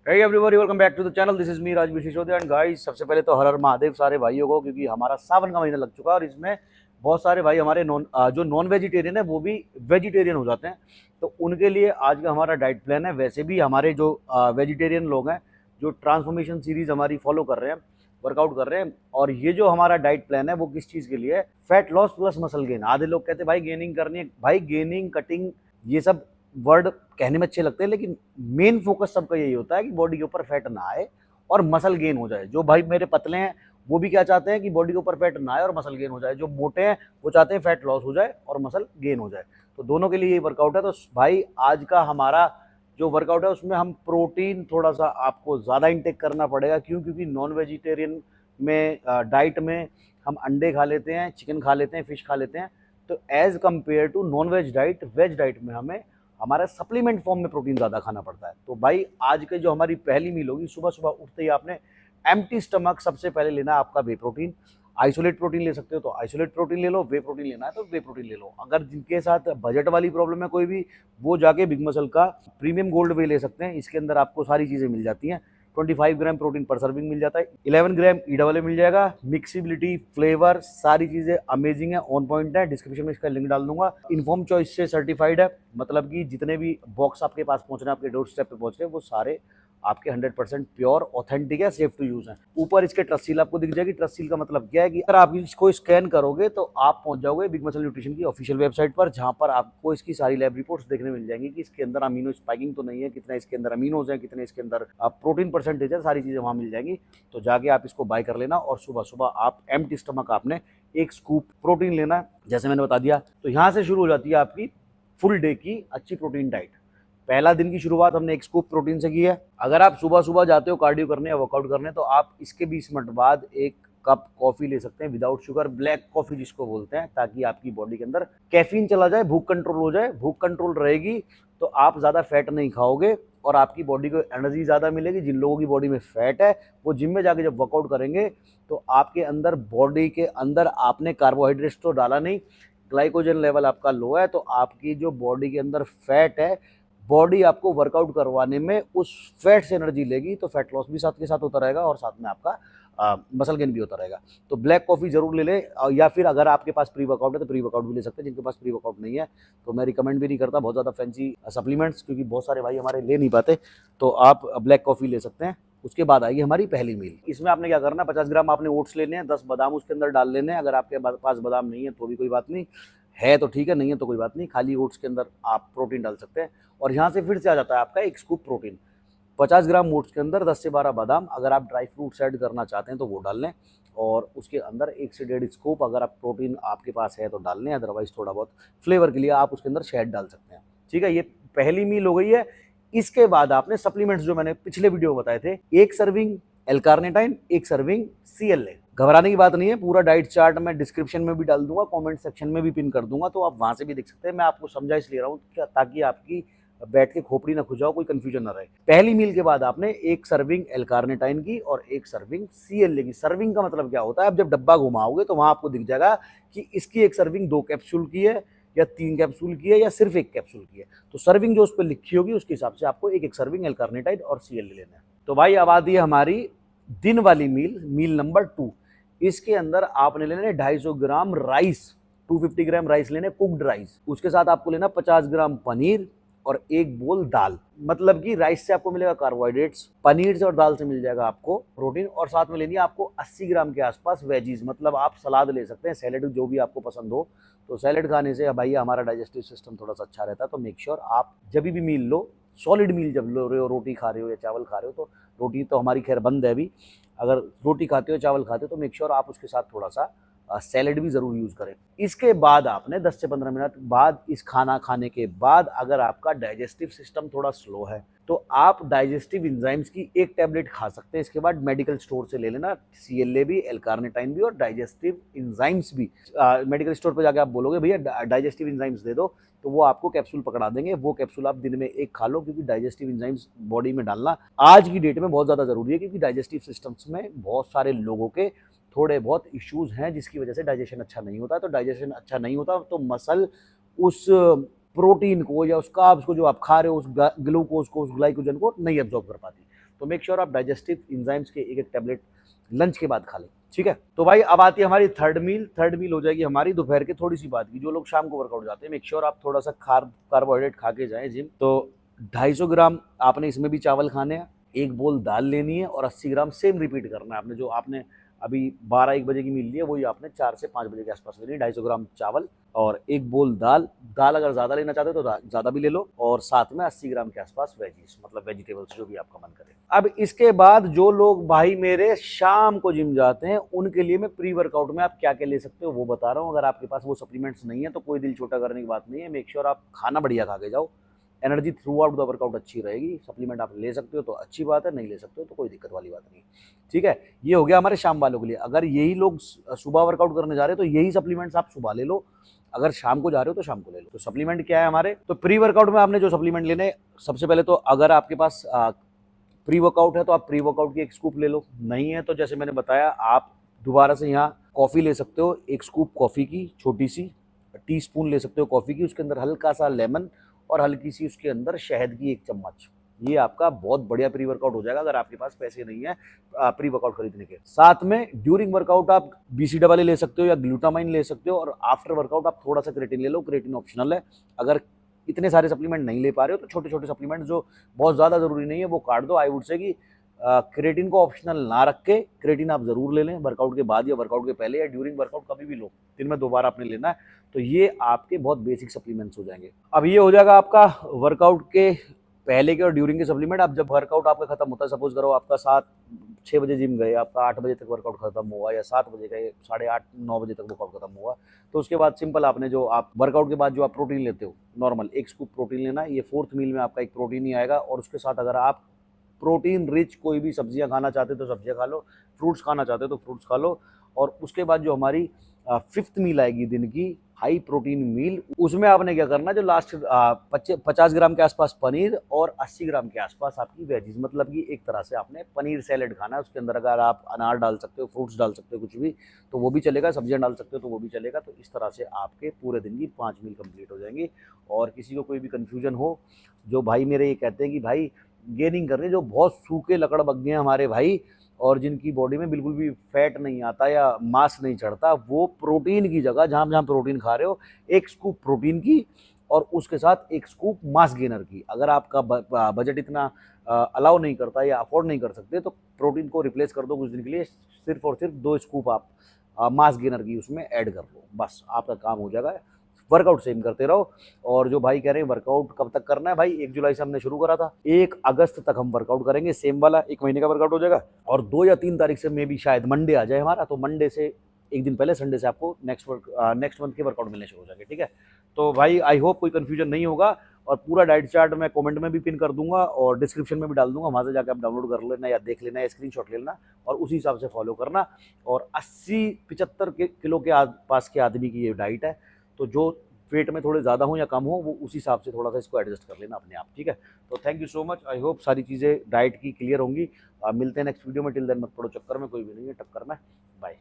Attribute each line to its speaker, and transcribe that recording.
Speaker 1: Hey everybody, welcome back to the channel. This is me Rajveer Sisodia and guys, सबसे पहले तो हर हर महादेव सारे भाइयों को, क्योंकि हमारा सावन का महीना लग चुका है और इसमें बहुत सारे भाई हमारे जो नॉन वेजिटेरियन है वो भी वेजिटेरियन हो जाते हैं। तो उनके लिए आज का हमारा डाइट प्लान है। वैसे भी हमारे जो वेजिटेरियन लोग हैं जो ट्रांसफॉर्मेशन सीरीज हमारी फॉलो कर रहे हैं, वर्कआउट कर रहे हैं, और ये जो हमारा डाइट प्लान है वो किस चीज़ के लिए है? Fat loss plus muscle gain. आधे लोग कहते हैं भाई गेनिंग करनी है, भाई गेनिंग कटिंग ये सब वर्ड कहने में अच्छे लगते हैं, लेकिन मेन फोकस सबका यही होता है कि बॉडी के ऊपर फैट ना आए और मसल गेन हो जाए। जो भाई मेरे पतले हैं वो भी क्या चाहते हैं कि बॉडी के ऊपर फैट ना आए और मसल गेन हो जाए। जो मोटे हैं वो चाहते हैं फैट लॉस हो जाए और मसल गेन हो जाए। तो दोनों के लिए यही वर्कआउट है। तो भाई आज का हमारा जो वर्कआउट है उसमें हम प्रोटीन थोड़ा सा आपको ज़्यादा इंटेक करना पड़ेगा। क्यों? क्योंकि नॉन वेजिटेरियन में डाइट में हम अंडे खा लेते हैं, चिकन खा लेते हैं, फिश खा लेते हैं। तो as compare to non veg diet में हमें हमारा सप्लीमेंट फॉर्म में प्रोटीन ज़्यादा खाना पड़ता है। तो भाई आज के जो हमारी पहली मील होगी, सुबह सुबह उठते ही आपने एम्प्टी स्टमक सबसे पहले लेना है आपका वे प्रोटीन। आइसोलेट प्रोटीन ले सकते हो तो आइसोलेट प्रोटीन ले लो, वे प्रोटीन लेना है तो वे प्रोटीन ले लो। अगर जिनके साथ बजट वाली प्रॉब्लम है कोई भी, वो जाके बिग मसल का प्रीमियम गोल्ड वे ले सकते हैं। इसके अंदर आपको सारी चीज़ें मिल जाती हैं। 25 ग्राम प्रोटीन पर सर्विंग मिल जाता है, 11 ग्राम ईडब्ल्यू मिल जाएगा। मिक्सिबिलिटी, फ्लेवर, सारी चीज़ें अमेजिंग है, ऑन पॉइंट है। डिस्क्रिप्शन में इसका लिंक डाल दूंगा। इन्फॉर्म चॉइस से सर्टिफाइड है, मतलब कि जितने भी बॉक्स आपके पास पहुंच रहे हैं, आपके डोर स्टेप पे पहुंच रहे हैं, वो सारे आपके 100% प्योर, ऑथेंटिक है, सेफ टू यूज है। ऊपर इसके ट्रस्ट सील आपको दिख जाएगी। ट्रस्ट सील का मतलब क्या है कि अगर आप इसको स्कैन करोगे तो आप पहुंच जाओगे बिग मसल न्यूट्रिशन की ऑफिशियल वेबसाइट पर, जहां पर आपको इसकी सारी लैब रिपोर्ट्स देखने मिल जाएंगी कि इसके अंदर अमीनो स्पाइकिंग तो नहीं है, कितना इसके अंदर अमीनोज है, कितने इसके अंदर प्रोटीन परसेंटेज है, सारी चीजें वहां मिल जाएंगी। तो जाके आप इसको बाय कर लेना और सुबह सुबह आप एम्प्टी स्टमक आपने एक स्कूप प्रोटीन लेना है, जैसे मैंने बता दिया। तो यहाँ से शुरू हो जाती है आपकी फुल डे की अच्छी प्रोटीन डाइट। पहला दिन की शुरुआत हमने एक स्कूप प्रोटीन से की है। अगर आप सुबह सुबह जाते हो कार्डियो करने या वर्कआउट करने, तो आप इसके 20 मिनट बाद एक कप कॉफी ले सकते हैं विदाउट शुगर, ब्लैक कॉफी जिसको बोलते हैं, ताकि आपकी बॉडी के अंदर कैफीन चला जाए, भूख कंट्रोल हो जाए। भूख कंट्रोल रहेगी तो आप ज़्यादा फैट नहीं खाओगे और आपकी बॉडी को एनर्जी ज़्यादा मिलेगी। जिन लोगों की बॉडी में फैट है वो जिम में जाके जब वर्कआउट करेंगे तो आपके अंदर, बॉडी के अंदर आपने कार्बोहाइड्रेट्स तो डाला नहीं, ग्लाइकोजन लेवल आपका लो है, तो आपकी जो बॉडी के अंदर फैट है, बॉडी आपको वर्कआउट करवाने में उस फैट से एनर्जी लेगी। तो फैट लॉस भी साथ के साथ होता रहेगा और साथ में आपका मसल गेन भी होता रहेगा। तो ब्लैक कॉफ़ी जरूर ले लें, या फिर अगर आपके पास प्री वर्कआउट है तो प्री वर्कआउट भी ले सकते हैं। जिनके पास प्री वर्कआउट नहीं है तो मैं रिकमेंड भी नहीं करता बहुत ज़्यादा फैंसी सप्लीमेंट्स, क्योंकि बहुत सारे भाई हमारे ले नहीं पाते। तो आप ब्लैक कॉफ़ी ले सकते हैं। उसके बाद आएगी हमारी पहली मील। इसमें आपने क्या करना है, 50 ग्राम आपने ओट्स लेने हैं, 10 बादाम उसके अंदर डाल लेने हैं। अगर आपके पास बादाम नहीं है तो भी कोई बात नहीं है, तो ठीक है, नहीं है तो कोई बात नहीं, खाली ओट्स के अंदर आप प्रोटीन डाल सकते हैं। और यहाँ से फिर से आ जाता है आपका एक स्कूप प्रोटीन। 50 ग्राम ओट्स के अंदर 10 से 12 बादाम, अगर आप ड्राई फ्रूट्स ऐड करना चाहते हैं तो वो डाल लें। और उसके अंदर 1 से 1.5 स्कूप अगर आप प्रोटीन आपके पास है तो डाल लें, अदरवाइज थोड़ा बहुत फ्लेवर के लिए आप उसके अंदर शहद डाल सकते हैं। ठीक है, ये पहली मील हो गई है। इसके बाद आपने सप्लीमेंट्स जो मैंने पिछले वीडियो में बताए थे, एक सर्विंग एल-कार्निटाइन, एक सर्विंग CLA। घबराने की बात नहीं है, पूरा डाइट चार्ट मैं डिस्क्रिप्शन में भी डाल दूंगा, कमेंट सेक्शन में भी पिन कर दूंगा, तो आप वहां से भी देख सकते हैं। मैं आपको समझा इसलिए रहा हूँ ताकि आपकी बैठ के खोपड़ी ना खुजाओ, कोई कंफ्यूजन ना रहे। पहली मील के बाद आपने एक सर्विंग एल-कार्निटाइन की और एक सर्विंग CLA की। सर्विंग का मतलब क्या होता है, आप जब डब्बा घुमाओगे तो वहां आपको दिख जाएगा कि इसकी एक सर्विंग 2 कैप्सूल की है या 3 कैप्सूल की है या सिर्फ 1 कैप्सूल की है। तो सर्विंग जो उस पर लिखी होगी उसके हिसाब से आपको एक सर्विंग एल-कार्निटाइन और CLA लेना है। तो भाई अब आती है हमारी दिन वाली मील नंबर 2। इसके अंदर आपने लेने 250 ग्राम राइस, 250 ग्राम राइस लेने, कुक्ड राइस। उसके साथ आपको लेना 50 ग्राम पनीर और एक बोल दाल। मतलब कि राइस से आपको मिलेगा कार्बोहाइड्रेट्स, पनीर से और दाल से मिल जाएगा आपको प्रोटीन, और साथ में लेनी है आपको 80 ग्राम के आसपास वेजीज। मतलब आप सलाद ले सकते हैं, सैलेड जो भी आपको पसंद हो। तो सैलेड खाने से भाई हमारा डाइजेस्टिव सिस्टम थोड़ा सा अच्छा रहता है। तो मेक श्योर आप जब भी मील लो, सॉलिड मील जब लो रहे हो, रोटी खा रहे हो या चावल खा रहे हो, तो रोटी तो हमारी खैर बंद है अभी, अगर रोटी खाते हो चावल खाते हो तो मेक श्योर आप उसके साथ थोड़ा सा सैलेड भी ज़रूर यूज़ करें। इसके बाद आपने 10 से 15 मिनट बाद, इस खाना खाने के बाद, अगर आपका डाइजेस्टिव सिस्टम थोड़ा स्लो है तो आप डाइजेस्टिव इंजाइम्स की एक टैबलेट खा सकते हैं। इसके बाद मेडिकल स्टोर से ले लेना, CLA भी, एल-कार्निटाइन भी और डाइजेस्टिव इंजाइम्स भी। मेडिकल स्टोर पर जाकर आप बोलोगे भैया डाइजेस्टिव इंजाइम्स दे दो, तो वो आपको कैप्सूल पकड़ा देंगे। वो कैप्सूल आप दिन में एक खा लो, क्योंकि डाइजेस्टिव इंजाइम्स बॉडी में डालना आज की डेट में बहुत ज़्यादा ज़रूरी है, क्योंकि डाइजेस्टिव सिस्टम्स में बहुत सारे लोगों के थोड़े बहुत इश्यूज हैं जिसकी वजह से डाइजेशन अच्छा नहीं होता। तो डाइजेशन अच्छा नहीं होता तो मसल उस प्रोटीन को या उस कार्ब्स को जो आप खा रहे हो, उस ग्लूकोज को, उस ग्लाइकोजन को नहीं एब्जॉर्ब कर पाती। तो मेक श्योर आप डाइजेस्टिव इंजाइम्स के एक एक टैबलेट लंच के बाद खा लें, ठीक है। तो भाई अब आती है हमारी थर्ड मील हो जाएगी हमारी दोपहर के थोड़ी सी बाद की। जो लोग शाम को वर्कआउट जाते हैं, मेक श्योर आप थोड़ा सा कार्बोहाइड्रेट खा के जाएं जिम। तो 250 ग्राम आपने इसमें भी चावल खाने हैं, 1 बोल दाल लेनी है और 80 ग्राम सेम रिपीट करना है। आपने जो आपने अभी 12-1 बजे की मील ली है वही आपने 4 से 5 बजे के आसपास लेनी है। 250 ग्राम चावल और 1 बोल दाल अगर ज़्यादा लेना चाहते हो तो ज़्यादा भी ले लो, और साथ में 80 ग्राम के आसपास वेजीज, मतलब वेजिटेबल्स जो भी आपका मन करे। अब इसके बाद जो लोग भाई मेरे शाम को जिम जाते हैं, उनके लिए मैं प्री वर्कआउट में आप क्या क्या ले सकते हो वो बता रहा हूँ। अगर आपके पास वो सप्लीमेंट्स नहीं है तो कोई दिल छोटा करने की बात नहीं है। मेक श्योर आप खाना बढ़िया खा के जाओ, energy through out the workout अच्छी रहेगी। सप्लीमेंट आप ले सकते हो तो अच्छी बात है, नहीं ले सकते हो तो कोई दिक्कत वाली बात नहीं, ठीक है। ये हो गया हमारे शाम वालों के लिए। अगर यही लोग सुबह वर्कआउट करने जा रहे हो तो यही सप्लीमेंट्स आप सुबह ले लो, अगर शाम को जा रहे हो तो शाम को ले लो। तो सप्लीमेंट क्या है हमारे, तो प्री वर्कआउट में आपने जो सप्लीमेंट लेने, सबसे पहले तो अगर आपके पास प्री वर्कआउट है तो आप प्री वर्कआउट की 1 स्कूप ले लो। नहीं है तो जैसे मैंने बताया आप दोबारा से यहाँ कॉफ़ी ले सकते हो, 1 स्कूप कॉफ़ी की छोटी सी, टीस्पून ले सकते हो कॉफ़ी की, उसके अंदर हल्का सा लेमन और हल्की सी उसके अंदर शहद की 1 चम्मच। ये आपका बहुत बढ़िया प्री वर्कआउट हो जाएगा अगर आपके पास पैसे नहीं है प्री वर्कआउट खरीदने के। साथ में ड्यूरिंग वर्कआउट आप BCAA ले सकते हो या ग्लूटामाइन ले सकते हो, और आफ्टर वर्कआउट आप थोड़ा सा क्रेटिन ले लो, क्रेटिन ऑप्शनल है। अगर इतने सारे सप्लीमेंट नहीं ले पा रहे हो तो छोटे छोटे सप्लीमेंट जो बहुत ज़्यादा ज़रूरी नहीं है वो काट दो। आई वुड से कि क्रेटिन को ऑप्शनल ना रख के क्रेटिन आप ज़रूर ले लें वर्कआउट के बाद या वर्कआउट के पहले या ड्यूरिंग वर्कआउट कभी भी लो, दिन में 2 बार आपने लेना है। तो ये आपके बहुत बेसिक सप्लीमेंट्स हो जाएंगे। अब ये हो जाएगा आपका वर्कआउट के पहले के और ड्यूरिंग के सप्लीमेंट। अब जब वर्कआउट आपका खत्म होता है, सपोज करो आपका 7-6 बजे जिम गए, आपका 8 बजे तक वर्कआउट खत्म हुआ या 7 बजे गए, 8:30-9 बजे तक वर्कआउट खत्म हुआ, तो उसके बाद सिंपल आपने जो आप वर्कआउट के बाद जो आप प्रोटीन लेते हो नॉर्मल 1 स्कूप प्रोटीन लेना है। ये 4th मील में आपका एक प्रोटीन ही आएगा, और उसके साथ अगर आप प्रोटीन रिच कोई भी सब्जियां खाना चाहते हो तो सब्जियां खा लो, फ्रूट्स खाना चाहते हो तो फ्रूट्स खा लो। और उसके बाद जो हमारी 5th मील आएगी दिन की हाई प्रोटीन मील, उसमें आपने क्या करना है, जो लास्ट 50 ग्राम के आसपास पनीर और 80 ग्राम के आसपास आपकी वेजीज, मतलब कि एक तरह से आपने पनीर सैलेड खाना है। उसके अंदर अगर आप अनार डाल सकते हो, फ्रूट्स डाल सकते हो, कुछ भी तो वो भी चलेगा, सब्जियां डाल सकते हो तो वो भी चलेगा। तो इस तरह से आपके पूरे दिन की 5 मील कंप्लीट हो जाएंगी। और किसी को कोई भी कन्फ्यूजन हो, जो भाई मेरे ये कहते हैं कि भाई गेनिंग करनी, जो बहुत सूखे लकड़ बग्गे हैं हमारे भाई और जिनकी बॉडी में बिल्कुल भी फैट नहीं आता या मांस नहीं चढ़ता, वो प्रोटीन की जगह जहाँ जहाँ प्रोटीन खा रहे हो 1 स्कूप प्रोटीन की और उसके साथ 1 स्कूप मास गेनर की। अगर आपका बजट इतना अलाउ नहीं करता या अफोर्ड नहीं कर सकते तो प्रोटीन को रिप्लेस कर दो कुछ दिन के लिए, सिर्फ और सिर्फ 2 स्कूप आप मास गेनर की उसमें ऐड कर लो, बस आपका काम हो जाएगा। वर्कआउट सेम करते रहो। और जो भाई कह रहे हैं वर्कआउट कब तक करना है, भाई 1 जुलाई से हमने शुरू करा था, 1 अगस्त तक हम वर्कआउट करेंगे सेम वाला, 1 महीने का वर्कआउट हो जाएगा। और 2 या 3 तारीख से मे भी शायद मंडे आ जाए हमारा, तो मंडे से 1 दिन पहले संडे से आपको नेक्स्ट मंथ के वर्कआउट मिलने शुरू हो जाएंगे, ठीक है। तो भाई आई होप कोई कन्फ्यूजन नहीं होगा, और पूरा डाइट चार्ट मैं कमेंट में भी पिन कर दूंगा और डिस्क्रिप्शन में भी डाल दूंगा, वहाँ से जाकर आप डाउनलोड कर लेना या देख लेना या स्क्रीनशॉट ले लेना और उसी हिसाब से फॉलो करना। और 80-75 किलो के आसपास के आदमी की ये डाइट है, तो जो वेट में थोड़े ज़्यादा हो या कम हो वो उसी हिसाब से थोड़ा सा इसको एडजस्ट कर लेना अपने आप, ठीक है। तो thank you so much, I hope सारी चीज़ें डाइट की क्लियर होंगी। मिलते हैं नेक्स्ट वीडियो में, टिल देन मत पड़ो चक्कर में, कोई भी नहीं है टक्कर में, बाय।